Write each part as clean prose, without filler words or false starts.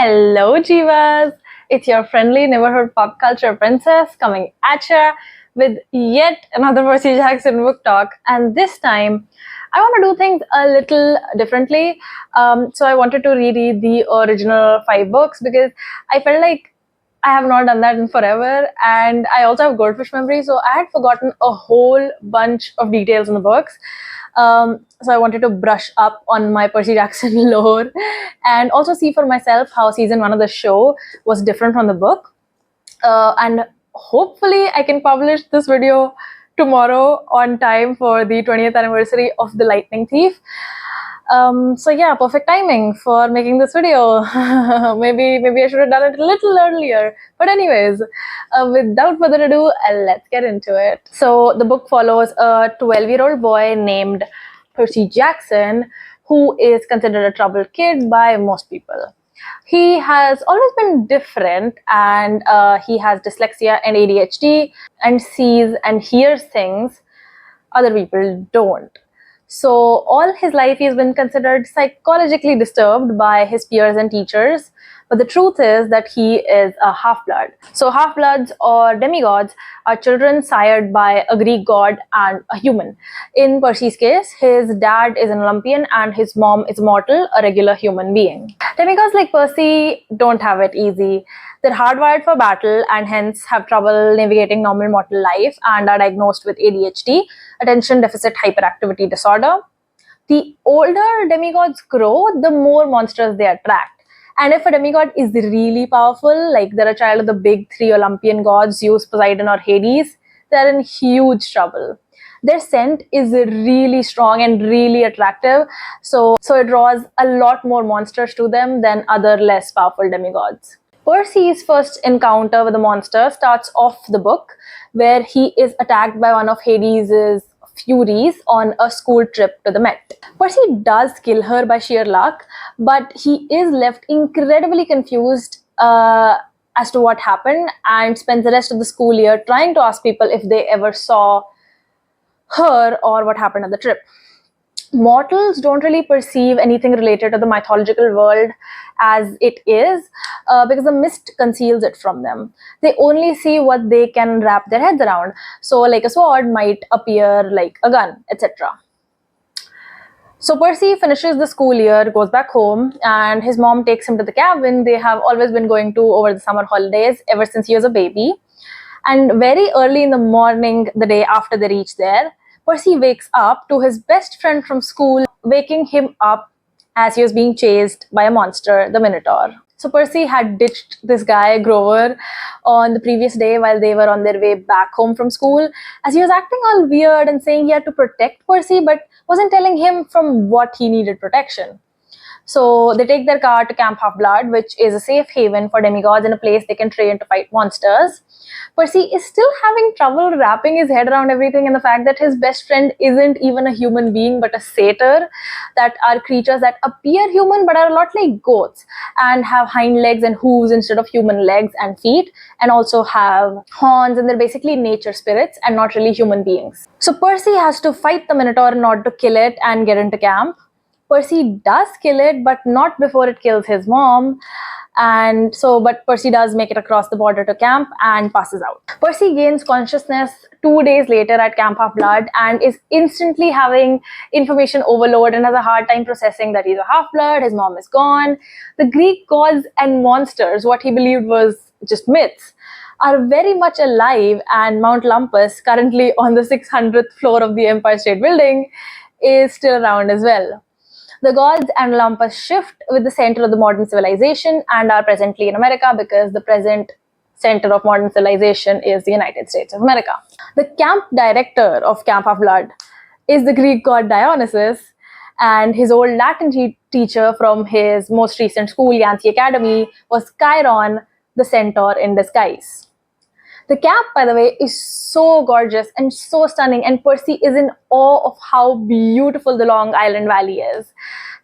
Hello, Jivas! It's your friendly neighborhood pop culture princess coming at ya with yet another Percy Jackson book talk. And this time, I want to do things a little differently. So I wanted to reread the original 5 books because I felt like I have not done that in forever. And I also have goldfish memory, so I had forgotten a whole bunch of details in the books. So I wanted to brush up on my Percy Jackson lore and also see for myself how season 1 of the show was different from the book. And hopefully I can publish this video tomorrow on time for the 20th anniversary of The Lightning Thief. So yeah, perfect timing for making this video. maybe I should have done it a little earlier. But anyways, without further ado, let's get into it. So the book follows a 12-year-old boy named Percy Jackson, who is considered a troubled kid by most people. He has always been different, and he has dyslexia and ADHD and sees and hears things other people don't. So all his life he's been considered psychologically disturbed by his peers and teachers. But the truth is that he is a half-blood. So half-bloods or demigods are children sired by a Greek god and a human. In Percy's case, his dad is an Olympian and his mom is mortal, a regular human being. Demigods like Percy don't have it easy. They're hardwired for battle and hence have trouble navigating normal mortal life and are diagnosed with ADHD, attention deficit hyperactivity disorder. The older demigods grow, the more monsters they attract. And if a demigod is really powerful, like they're a child of the big 3 Olympian gods, Zeus, Poseidon, or Hades, they're in huge trouble. Their scent is really strong and really attractive, so it draws a lot more monsters to them than other less powerful demigods. Percy's first encounter with the monster starts off the book, where he is attacked by one of Hades' Furies on a school trip to the Met. Percy does kill her by sheer luck, but he is left incredibly confused as to what happened and spends the rest of the school year trying to ask people if they ever saw her or what happened at the trip. Mortals don't really perceive anything related to the mythological world as it is because the mist conceals it from them. They only see what they can wrap their heads around. So like a sword might appear like a gun, etc. So Percy finishes the school year, goes back home, and his mom takes him to the cabin they have always been going to over the summer holidays ever since he was a baby. And very early in the morning, the day after they reach there, Percy wakes up to his best friend from school waking him up as he was being chased by a monster, the Minotaur. So Percy had ditched this guy, Grover, on the previous day while they were on their way back home from school, as he was acting all weird and saying he had to protect Percy but wasn't telling him from what he needed protection. So they take their car to Camp Half-Blood, which is a safe haven for demigods and a place they can train to fight monsters. Percy is still having trouble wrapping his head around everything and the fact that his best friend isn't even a human being but a satyr, that are creatures that appear human but are a lot like goats and have hind legs and hooves instead of human legs and feet, and also have horns, and they're basically nature spirits and not really human beings. So Percy has to fight the Minotaur in order to kill it and get into camp. Percy does kill it, but not before it kills his mom. But Percy does make it across the border to camp and passes out. Percy gains consciousness 2 days later at Camp Half-Blood and is instantly having information overload and has a hard time processing that he's a half-blood, his mom is gone. The Greek gods and monsters, what he believed was just myths, are very much alive, and Mount Olympus, currently on the 600th floor of the Empire State Building, is still around as well. The gods and Olympus shift with the center of the modern civilization and are presently in America because the present center of modern civilization is the United States of America. The camp director of Camp Half-Blood is the Greek god Dionysus, and his old Latin teacher from his most recent school, Yancy Academy, was Chiron, the centaur in disguise. The camp, by the way, is so gorgeous and so stunning, and Percy is in awe of how beautiful the Long Island Valley is.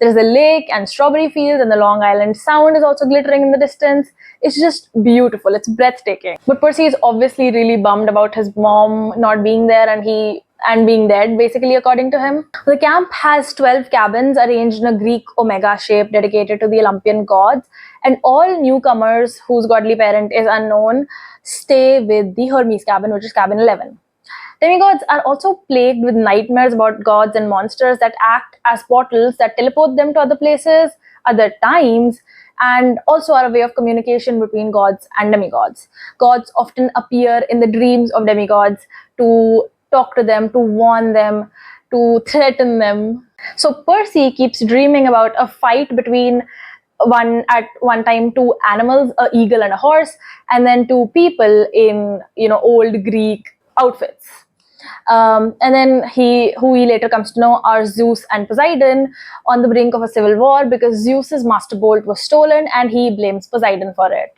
There's a lake and strawberry fields, and the Long Island Sound is also glittering in the distance. It's just beautiful. It's breathtaking. But Percy is obviously really bummed about his mom not being there and being dead, basically, according to him. The camp has 12 cabins arranged in a Greek omega shape dedicated to the Olympian gods, and all newcomers whose godly parent is unknown stay with the Hermes cabin, which is cabin 11. Demigods are also plagued with nightmares about gods and monsters that act as portals that teleport them to other places, other times, and also are a way of communication between gods and demigods. Gods often appear in the dreams of demigods to talk to them, to warn them, to threaten them. So Percy keeps dreaming about a fight between at one time two animals, a eagle and a horse, and then two people in old Greek outfits. And then who he later comes to know are Zeus and Poseidon on the brink of a civil war because Zeus's master bolt was stolen and he blames Poseidon for it.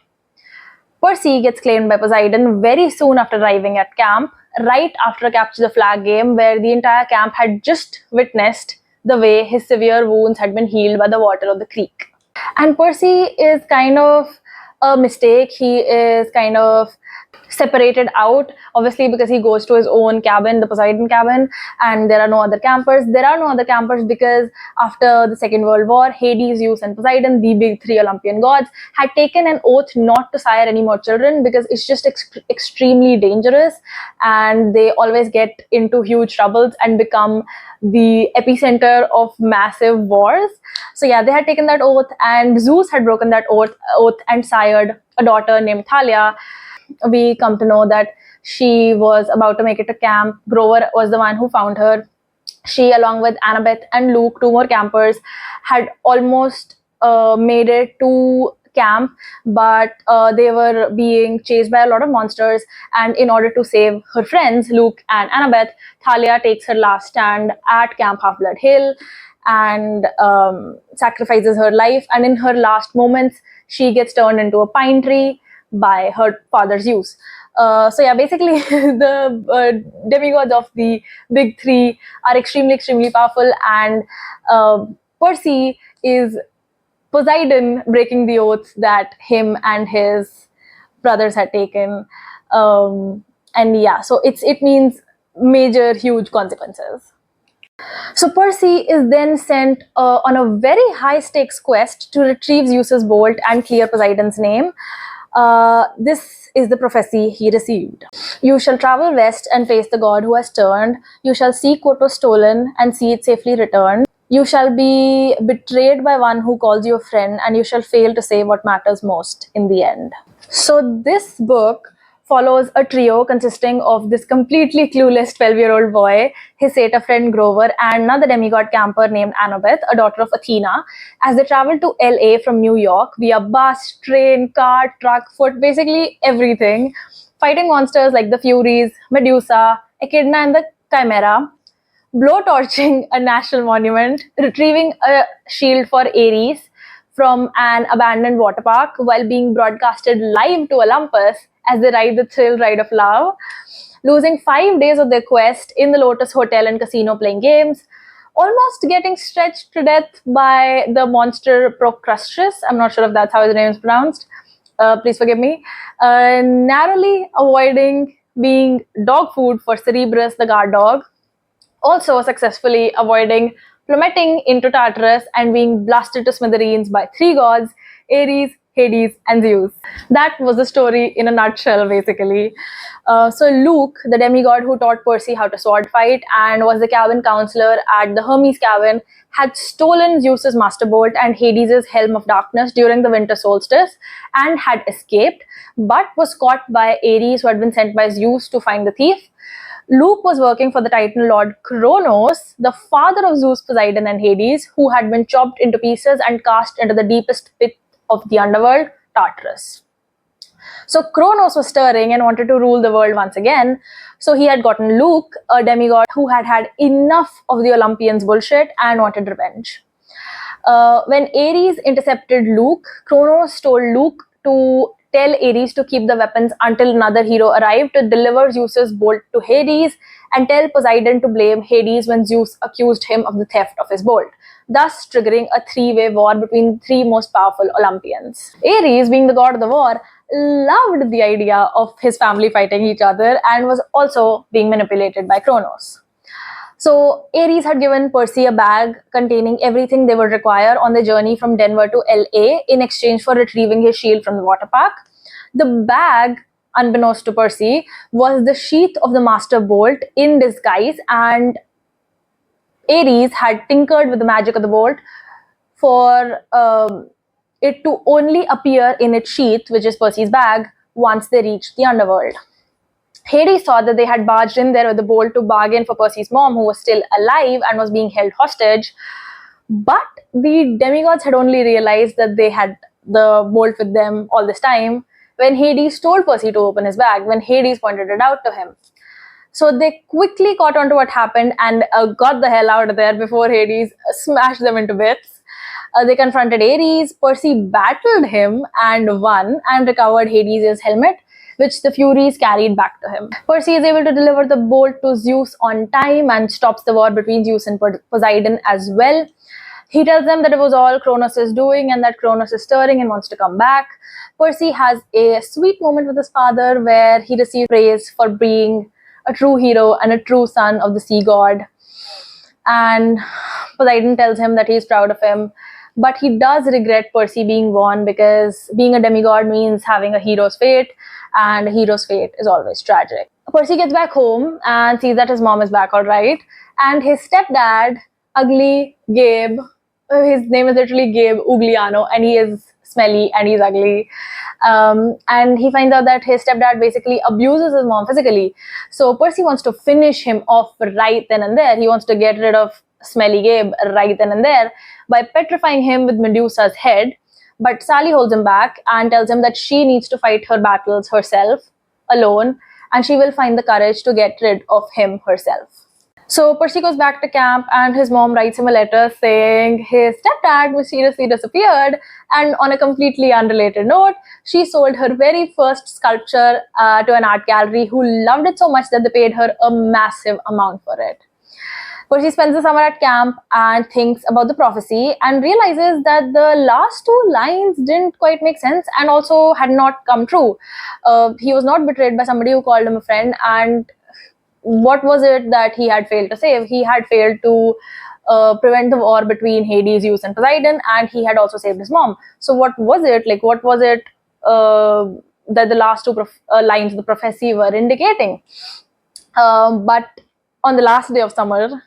Percy gets claimed by Poseidon very soon after arriving at camp, right after a capture the flag game where the entire camp had just witnessed the way his severe wounds had been healed by the water of the creek. And Percy is kind of a mistake. He is kind of separated out, obviously, because he goes to his own cabin, the Poseidon cabin, and there are no other campers. There are no other campers because after the Second World War, Hades, Zeus, and Poseidon, the big three Olympian gods, had taken an oath not to sire any more children because it's just extremely dangerous and they always get into huge troubles and become the epicenter of massive wars. So yeah, they had taken that oath, and Zeus had broken that oath and sired a daughter named Thalia. We come to know that she was about to make it to camp. Grover was the one who found her. She, along with Annabeth and Luke, two more campers, had almost made it to camp, but they were being chased by a lot of monsters, and in order to save her friends, Luke and Annabeth, Thalia takes her last stand at Camp Half-Blood Hill and sacrifices her life, and in her last moments, she gets turned into a pine tree by her father Zeus. So yeah, basically the demigods of the big three are extremely powerful, and Percy is Poseidon breaking the oaths that him and his brothers had taken. And yeah, so it means major, huge consequences. So Percy is then sent on a very high stakes quest to retrieve Zeus's bolt and clear Poseidon's name. This is the prophecy he received. You shall travel west and face the god who has turned. You shall seek what was stolen and see it safely returned. You shall be betrayed by one who calls you a friend, and you shall fail to say what matters most in the end. So this book follows a trio consisting of this completely clueless 12-year-old boy, his satyr friend Grover, and another demigod camper named Annabeth, a daughter of Athena, as they travel to LA from New York via bus, train, car, truck, foot, basically everything, fighting monsters like the Furies, Medusa, Echidna, and the Chimera, blowtorching a national monument, retrieving a shield for Ares from an abandoned water park while being broadcasted live to Olympus as they ride the thrill ride of love, losing 5 days of their quest in the Lotus Hotel and Casino playing games, almost getting stretched to death by the monster Procrustes. I'm not sure if that's how his name is pronounced. Please forgive me. Narrowly avoiding being dog food for Cerberus, the guard dog. Also successfully avoiding plummeting into Tartarus and being blasted to smithereens by three gods, Ares, Hades, and Zeus. That was the story in a nutshell, basically. So Luke, the demigod who taught Percy how to sword fight and was the cabin counselor at the Hermes cabin, had stolen Zeus's master bolt and Hades' helm of darkness during the winter solstice and had escaped, but was caught by Ares, who had been sent by Zeus to find the thief. Luke was working for the Titan Lord Kronos, the father of Zeus, Poseidon, and Hades, who had been chopped into pieces and cast into the deepest pit of the underworld, Tartarus. So Kronos was stirring and wanted to rule the world once again. So he had gotten Luke, a demigod who had had enough of the Olympians' bullshit and wanted revenge. When Ares intercepted Luke, Kronos told Luke to tell Ares to keep the weapons until another hero arrived to deliver Zeus's bolt to Hades, and tell Poseidon to blame Hades when Zeus accused him of the theft of his bolt, thus triggering a three-way war between the three most powerful Olympians. Ares, being the god of the war, loved the idea of his family fighting each other and was also being manipulated by Kronos. So Ares had given Percy a bag containing everything they would require on the journey from Denver to LA in exchange for retrieving his shield from the water park. The bag, unbeknownst to Percy, was the sheath of the Master Bolt in disguise, and Ares had tinkered with the magic of the bolt for it to only appear in its sheath, which is Percy's bag, once they reached the underworld. Hades thought that they had barged in there with the bolt to bargain for Percy's mom, who was still alive and was being held hostage. But the demigods had only realized that they had the bolt with them all this time when Hades told Percy to open his bag, when Hades pointed it out to him. So they quickly caught on to what happened and got the hell out of there before Hades smashed them into bits. They confronted Ares. Percy battled him and won and recovered Hades' helmet, which the Furies carried back to him. Percy is able to deliver the bolt to Zeus on time and stops the war between Zeus and Poseidon as well. He tells them that it was all Kronos' doing and that Kronos is stirring and wants to come back. Percy has a sweet moment with his father where he receives praise for being a true hero and a true son of the sea god. And Poseidon tells him that he's proud of him, but he does regret Percy being born, because being a demigod means having a hero's fate, and a hero's fate is always tragic. Percy gets back home and sees that his mom is back all right, and his stepdad, ugly Gabe, his name is literally Gabe Ugliano, and he is smelly and he's ugly. And he finds out that his stepdad basically abuses his mom physically. So Percy wants to finish him off right then and there. He wants to get rid of smelly Gabe right then and there by petrifying him with Medusa's head. But Sally holds him back and tells him that she needs to fight her battles herself, alone, and she will find the courage to get rid of him herself. So Percy goes back to camp and his mom writes him a letter saying his stepdad mysteriously disappeared, and on a completely unrelated note, she sold her very first sculpture to an art gallery who loved it so much that they paid her a massive amount for it. Percy spends the summer at camp and thinks about the prophecy and realizes that the last two lines didn't quite make sense and also had not come true. He was not betrayed by somebody who called him a friend, and what was it that he had failed to save? He had failed to prevent the war between Hades, Zeus, and Poseidon, and he had also saved his mom. So what was it? Like, what was it that the last two lines of the prophecy were indicating? But on the last day of summer,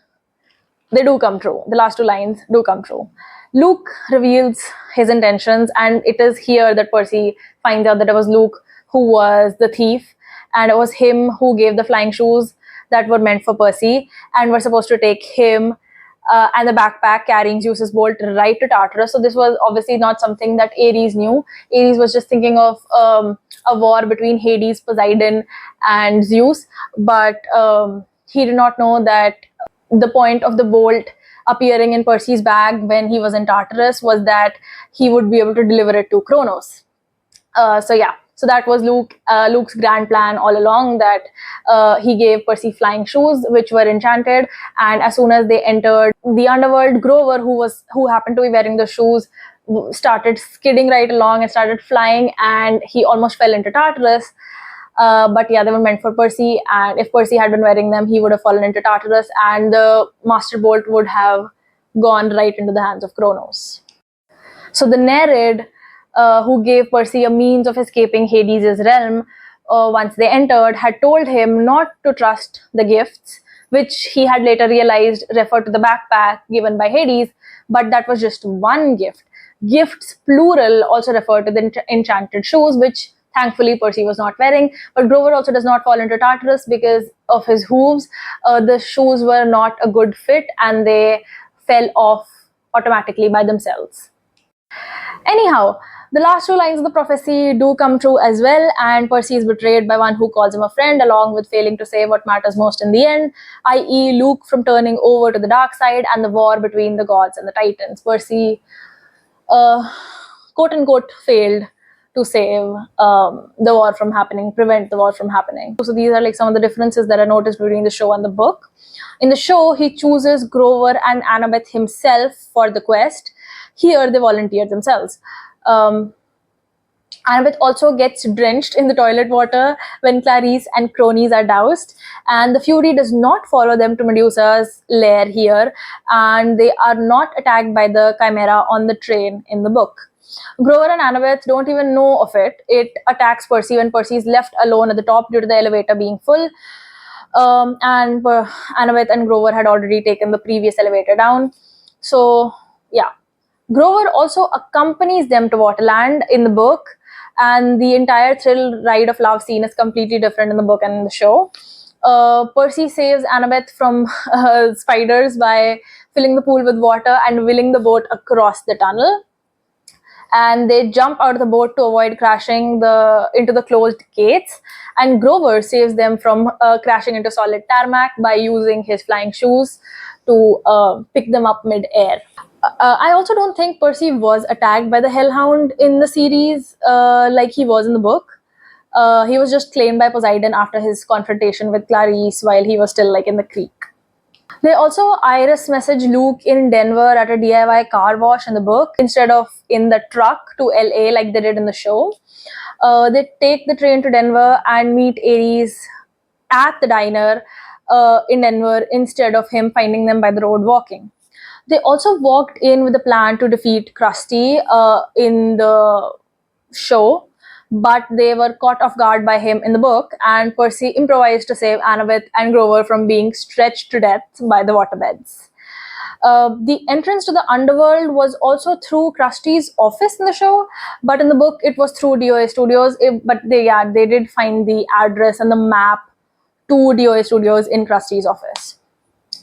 they do come true. The last two lines do come true. Luke reveals his intentions, and it is here that Percy finds out that it was Luke who was the thief, and it was him who gave the flying shoes that were meant for Percy and were supposed to take him and the backpack carrying Zeus's bolt right to Tartarus. So this was obviously not something that Ares knew. Ares was just thinking of a war between Hades, Poseidon, and Zeus, but he did not know that the point of the bolt appearing in Percy's bag when he was in Tartarus was that he would be able to deliver it to Kronos. So that was Luke's grand plan all along, that he gave Percy flying shoes which were enchanted, and as soon as they entered the underworld, Grover, who happened to be wearing the shoes, started skidding right along and started flying, and he almost fell into Tartarus. But yeah, they were meant for Percy, and if Percy had been wearing them, he would have fallen into Tartarus, and the Master Bolt would have gone right into the hands of Kronos. So the Nereid, who gave Percy a means of escaping Hades' realm once they entered, had told him not to trust the gifts, which he had later realized referred to the backpack given by Hades, but that was just one gift. Gifts, plural, also refer to the enchanted shoes, which thankfully Percy was not wearing. But Grover also does not fall into Tartarus because of his hooves. The shoes were not a good fit and they fell off automatically by themselves. Anyhow, the last two lines of the prophecy do come true as well, and Percy is betrayed by one who calls him a friend, along with failing to say what matters most in the end, i.e. Luke from turning over to the dark side and the war between the gods and the Titans. Percy, quote-unquote, failed to save the war from happening, prevent the war from happening. So these are like some of the differences that I noticed between the show and the book. In the show, he chooses Grover and Annabeth himself for the quest. Here, they volunteer themselves. Annabeth also gets drenched in the toilet water when Clarice and cronies are doused, and the Fury does not follow them to Medusa's lair here, and they are not attacked by the Chimera on the train in the book. Grover and Annabeth don't even know of it. It attacks Percy when Percy is left alone at the top due to the elevator being full. And Annabeth and Grover had already taken the previous elevator down. So, yeah. Grover also accompanies them to Waterland in the book, and the entire thrill ride of love scene is completely different in the book and in the show. Percy saves Annabeth from spiders by filling the pool with water and wheeling the boat across the tunnel. And they jump out of the boat to avoid crashing into the closed gates. And Grover saves them from crashing into solid tarmac by using his flying shoes to pick them up mid-air. I also don't think Percy was attacked by the Hellhound in the series like he was in the book. He was just claimed by Poseidon after his confrontation with Clarice while he was still like in the creek. They also Iris message Luke in Denver at a DIY car wash in the book instead of in the truck to LA like they did in the show. They take the train to Denver and meet Ares at the diner in Denver instead of him finding them by the road walking. They also walked in with a plan to defeat Krusty in the show, but they were caught off guard by him in the book, and Percy improvised to save Annabeth and Grover from being stretched to death by the waterbeds. The entrance to the underworld was also through Krusty's office in the show, but in the book it was through DOA Studios. But they did find the address and the map to DOA Studios in Krusty's office.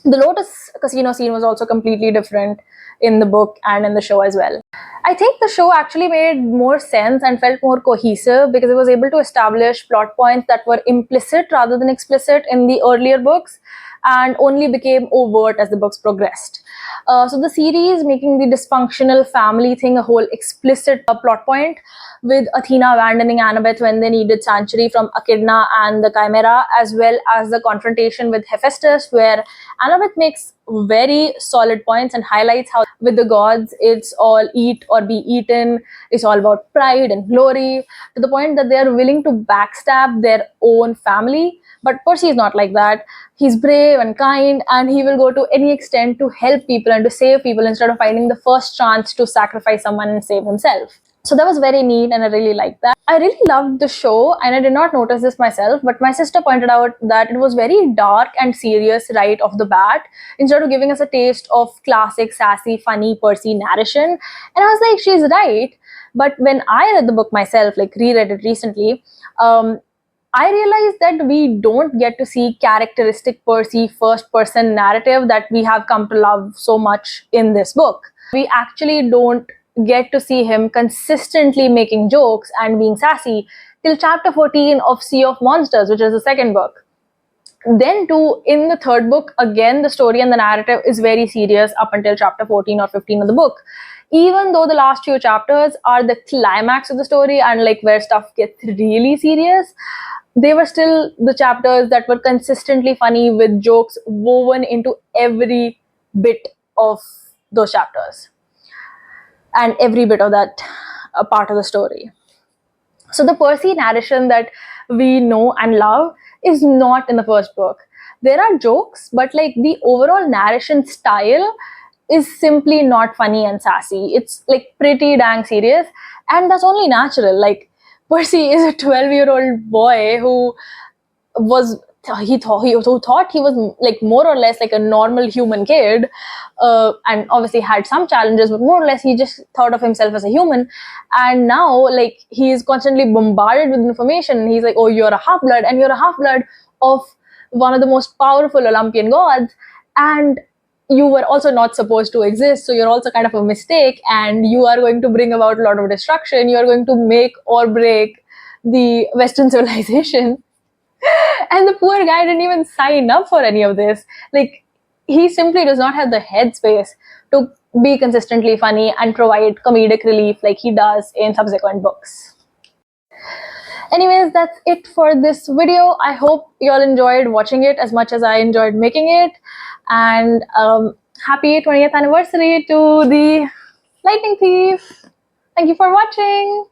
The Lotus Casino scene was also completely different in the book and in the show as well. I think the show actually made more sense and felt more cohesive because it was able to establish plot points that were implicit rather than explicit in the earlier books and only became overt as the books progressed. So the series making the dysfunctional family thing a whole explicit plot point, with Athena abandoning Annabeth when they needed sanctuary from Echidna and the Chimera, as well as the confrontation with Hephaestus, where Annabeth makes very solid points and highlights how with the gods it's all eat or be eaten, it's all about pride and glory, to the point that they are willing to backstab their own family. But Percy is not like that. He's brave and kind, and he will go to any extent to help people and to save people instead of finding the first chance to sacrifice someone and save himself. So that was very neat and I really liked that. I really loved the show and I did not notice this myself, but my sister pointed out that it was very dark and serious right off the bat instead of giving us a taste of classic, sassy, funny Percy narration. And I was like, she's right. But when I read the book myself, like reread it recently, I realized that we don't get to see characteristic Percy first-person narrative that we have come to love so much in this book. We actually don't get to see him consistently making jokes and being sassy till chapter 14 of Sea of Monsters, which is the second book. Then too, in the third book, again, the story and the narrative is very serious up until chapter 14 or 15 of the book. Even though the last few chapters are the climax of the story and like where stuff gets really serious, they were still the chapters that were consistently funny with jokes woven into every bit of those chapters and every bit of that part of the story. So the Percy narration that we know and love is not in the first book. There are jokes, but like the overall narration style is simply not funny and sassy. It's like pretty dang serious, and that's only natural. Like Percy is a 12-year-old boy who thought he was like more or less like a normal human kid, and obviously had some challenges, but more or less he just thought of himself as a human. And now like he is constantly bombarded with information. He's like, oh, you're a half-blood, and you're a half-blood of one of the most powerful Olympian gods, and you were also not supposed to exist, so you're also kind of a mistake, and you are going to bring about a lot of destruction. You are going to make or break the Western civilization. And the poor guy didn't even sign up for any of this. Like, he simply does not have the headspace to be consistently funny and provide comedic relief like he does in subsequent books. Anyways, that's it for this video. I hope you all enjoyed watching it as much as I enjoyed making it. And happy 20th anniversary to the Lightning Thief. Thank you for watching.